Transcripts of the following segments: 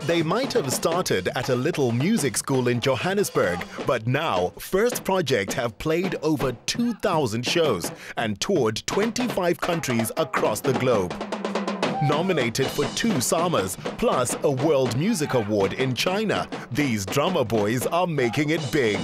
They might have started at a little music school in Johannesburg, but now First Project have played over 2,000 shows and toured 25 countries across the globe. Nominated for 2 Summers, plus a World Music Award in China, these drummer boys are making it big.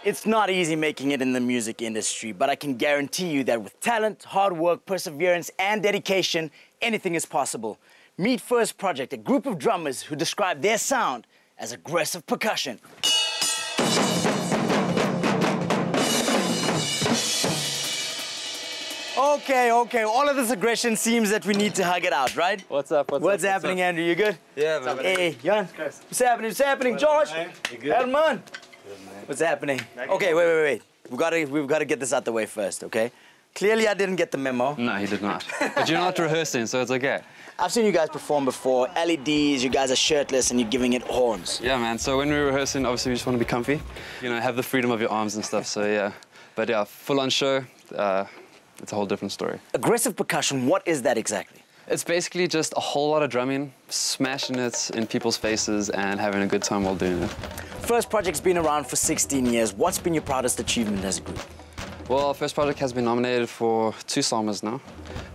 It's not easy making it in the music industry, but I can guarantee you that with talent, hard work, perseverance, and dedication, anything is possible. Meet First Project, a group of drummers who describe their sound as aggressive percussion. Okay, all of this aggression seems that we need to hug it out, right? What's up? What's happening, Andrew? You good? Yeah, man. Hey, Jan. What's happening, Josh? You good? Herman. What's happening? Okay, wait. We've gotta get this out the way first, okay? Clearly, I didn't get the memo. No, he did not. But you're not rehearsing, so it's okay. I've seen you guys perform before. LEDs, you guys are shirtless, and you're giving it horns. Yeah, man. So when we're rehearsing, obviously we just want to be comfy. You know, have the freedom of your arms and stuff. So yeah. But yeah, full-on show. It's a whole different story. Aggressive percussion. What is that exactly? It's basically just a whole lot of drumming, smashing it in people's faces, and having a good time while doing it. First Project's been around for 16 years. What's been your proudest achievement as a group? Well, First Project has been nominated for 2 Summers now,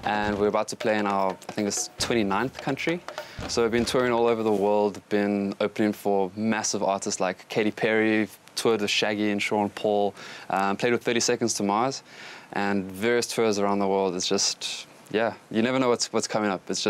and we're about to play in our, I think it's 29th country. So we've been touring all over the world, been opening for massive artists like Katy Perry, toured with Shaggy and Sean Paul, played with 30 Seconds to Mars, and various tours around the world. It's just, yeah, you never know what's coming up. It's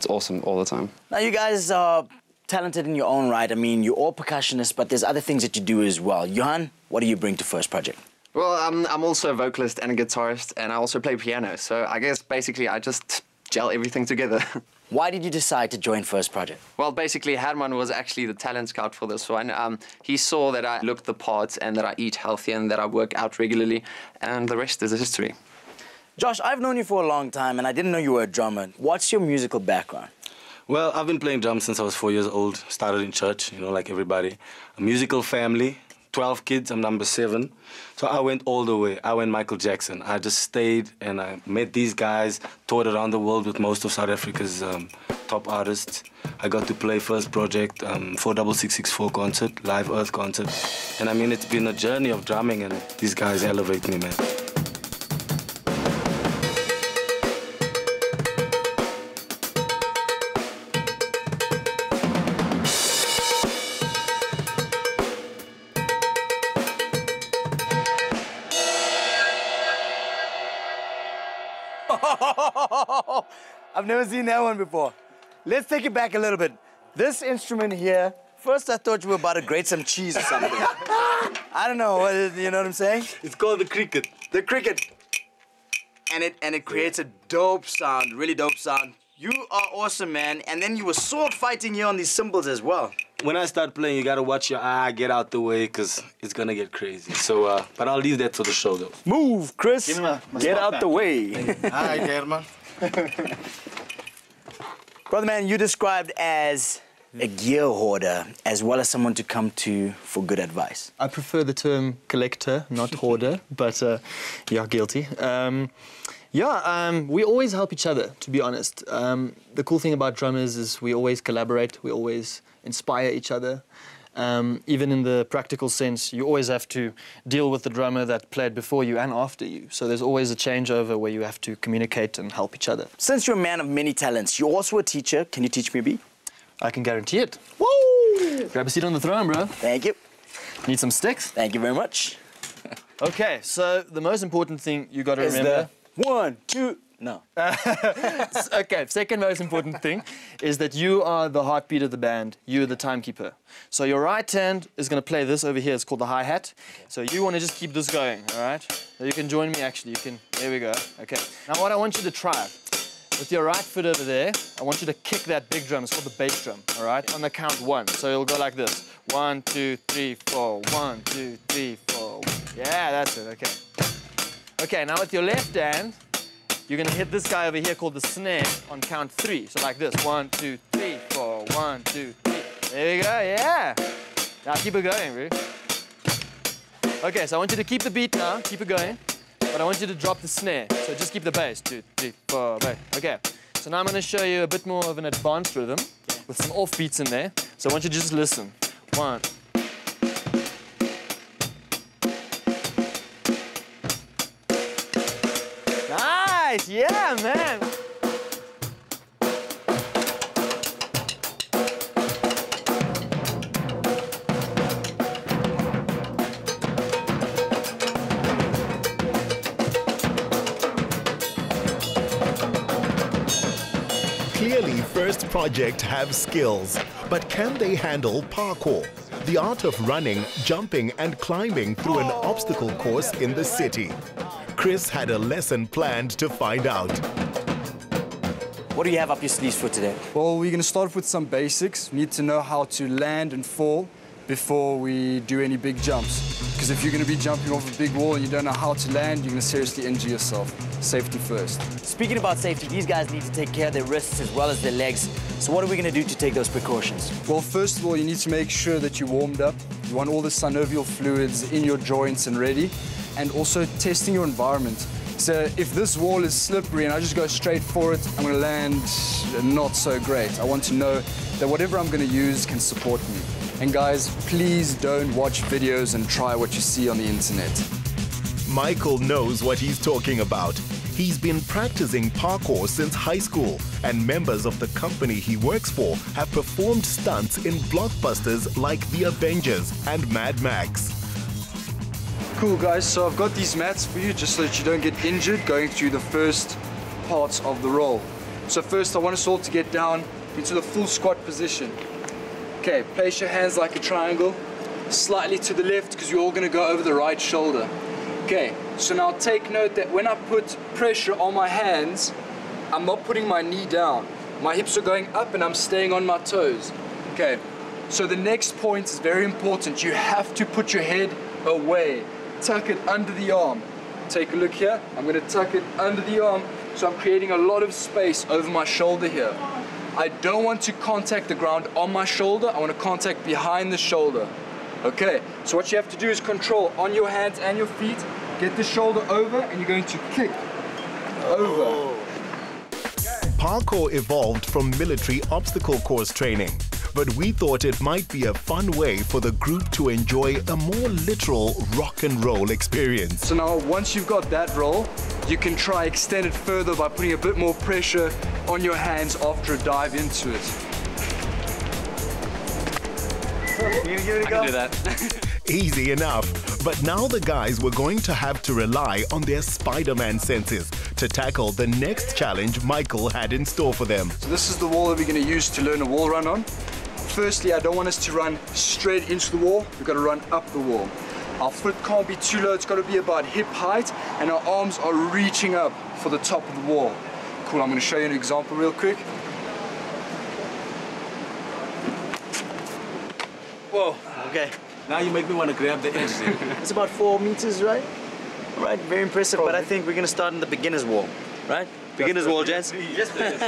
awesome all the time. Now, you guys are talented in your own right. I mean, you're all percussionists, but there's other things that you do as well. Johan, what do you bring to First Project? Well, I'm also a vocalist and a guitarist, and I also play piano. So I guess basically I just gel everything together. Why did you decide to join First Project? Well, basically Herman was actually the talent scout for this one. He saw that I looked the part and that I eat healthy and that I work out regularly, and the rest is history. Josh, I've known you for a long time, and I didn't know you were a drummer. What's your musical background? Well, I've been playing drums since I was 4 years old. Started in church, you know, like everybody. A musical family, 12 kids, I'm number 7. So I went all the way. I went Michael Jackson. I just stayed and I met these guys, toured around the world with most of South Africa's top artists. I got to play First Project, 46664 concert, Live Earth concert. And I mean, it's been a journey of drumming, and these guys elevate me, man. I've never seen that one before. Let's take it back a little bit. This instrument here, first I thought you were about to grate some cheese or something. I don't know, you know what I'm saying? It's called the cricket. The cricket. And it creates a dope sound, really dope sound. You are awesome, man. And then you were sword fighting here on these cymbals as well. When I start playing, you gotta watch your eye, get out the way, because it's gonna get crazy. So, but I'll leave that for the show, though. Move, Chris. Get out the way. Hi, Herman. Brother man, you described as a gear hoarder, as well as someone to come to for good advice. I prefer the term collector, not hoarder, but yeah, guilty. We always help each other, to be honest. The cool thing about drummers is we always collaborate, we always inspire each other. Even in the practical sense, you always have to deal with the drummer that played before you and after you. So there's always a changeover where you have to communicate and help each other. Since you're a man of many talents, you're also a teacher. Can you teach me a beat? I can guarantee it. Woo! Grab a seat on the throne, bro. Thank you. Need some sticks? Thank you very much. Okay, so the most important thing you got to remember... 1, 2... No. Okay, second most important thing is that you are the heartbeat of the band. You're the timekeeper. So your right hand is going to play this over here. It's called the hi-hat. Okay. So you want to just keep this going, all right? So you can join me, actually. You can. There we go. Okay. Now what I want you to try, with your right foot over there, I want you to kick that big drum. It's called the bass drum, all right? On the count 1. So it'll go like this. 1, 2, 3, 4. 1, 2, 3, 4. Yeah, that's it. Okay. Okay, now with your left hand, you're going to hit this guy over here called the snare on count 3. So like this. 1, 2, 3, 4. 1, 2, 3. There we go. Yeah. Now keep it going, bro. Okay, so I want you to keep the beat now. Keep it going. but I want you to drop the snare. So just keep the bass. 2, 3, 4, bass. Okay. So now I'm going to show you a bit more of an advanced rhythm with some off beats in there. So I want you to just listen. 1. Nice! Yeah, man! Clearly, First Project have skills, but can they handle parkour? The art of running, jumping and climbing through an obstacle course in the city. Chris had a lesson planned to find out. What do you have up your sleeves for today? Well, we're going to start off with some basics. We need to know how to land and fall before we do any big jumps. Because if you're going to be jumping off a big wall and you don't know how to land, you're going to seriously injure yourself. Safety first. Speaking about safety, these guys need to take care of their wrists as well as their legs. So what are we going to do to take those precautions? Well, first of all, you need to make sure that you're warmed up. You want all the synovial fluids in your joints and ready. And also testing your environment. So if this wall is slippery and I just go straight for it, I'm going to land not so great. I want to know that whatever I'm going to use can support me. And guys, please don't watch videos and try what you see on the internet. Michael knows what he's talking about. He's been practicing parkour since high school, and members of the company he works for have performed stunts in blockbusters like The Avengers and Mad Max. Cool, guys, so I've got these mats for you just so that you don't get injured going through the first parts of the roll. So first I want us all to get down into the full squat position. Okay, place your hands like a triangle, slightly to the left because you're all going to go over the right shoulder. Okay, so now take note that when I put pressure on my hands, I'm not putting my knee down. My hips are going up and I'm staying on my toes. Okay, so the next point is very important. You have to put your head away. Tuck it under the arm. Take a look here. I'm going to tuck it under the arm, so I'm creating a lot of space over my shoulder here. I don't want to contact the ground on my shoulder. I want to contact behind the shoulder. Okay, so what you have to do is control on your hands and your feet. Get the shoulder over and you're going to kick over. Parkour evolved from military obstacle course training, but we thought it might be a fun way for the group to enjoy a more literal rock and roll experience. So now once you've got that roll, you can try extend it further by putting a bit more pressure on your hands after a dive into it. You gonna give it a go? I can do that. Easy enough. But now the guys were going to have to rely on their Spider-Man senses to tackle the next challenge Michael had in store for them. So this is the wall that we're going to use to learn a wall run on. Firstly, I don't want us to run straight into the wall. We've got to run up the wall. Our foot can't be too low. It's got to be about hip height, and our arms are reaching up for the top of the wall. Cool, I'm going to show you an example real quick. Whoa, okay. Now you make me want to grab the edge there. It's about 4 meters, right? All right, very impressive, but I think we're gonna start in the beginner's wall, right? Beginner's wall, gents? Yes, please.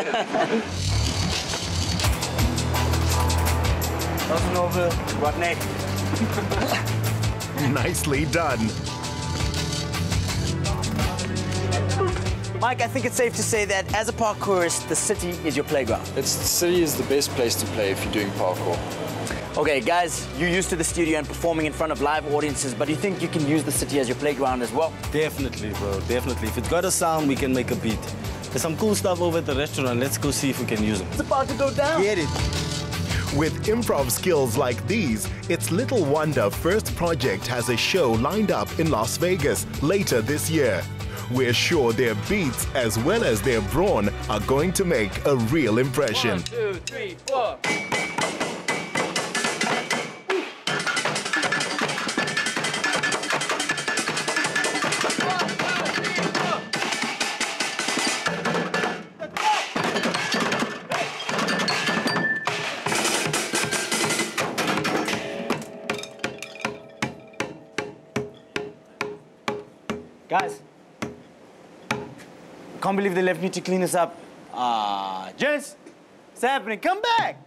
Nothing over, what neck? Nicely done. Mike, I think it's safe to say that as a parkourist, the city is your playground. The city is the best place to play if you're doing parkour. Okay, guys, you're used to the studio and performing in front of live audiences, but do you think you can use the city as your playground as well? Definitely, bro, definitely. If it's got a sound, we can make a beat. There's some cool stuff over at the restaurant. Let's go see if we can use them. It's about to go down. Get it. With improv skills like these, it's little wonder First Project has a show lined up in Las Vegas later this year. We're sure their beats as well as their brawn are going to make a real impression. 1, 2, 3, 4. Guys, I can't believe they left me to clean this up. Gents, what's happening? Come back!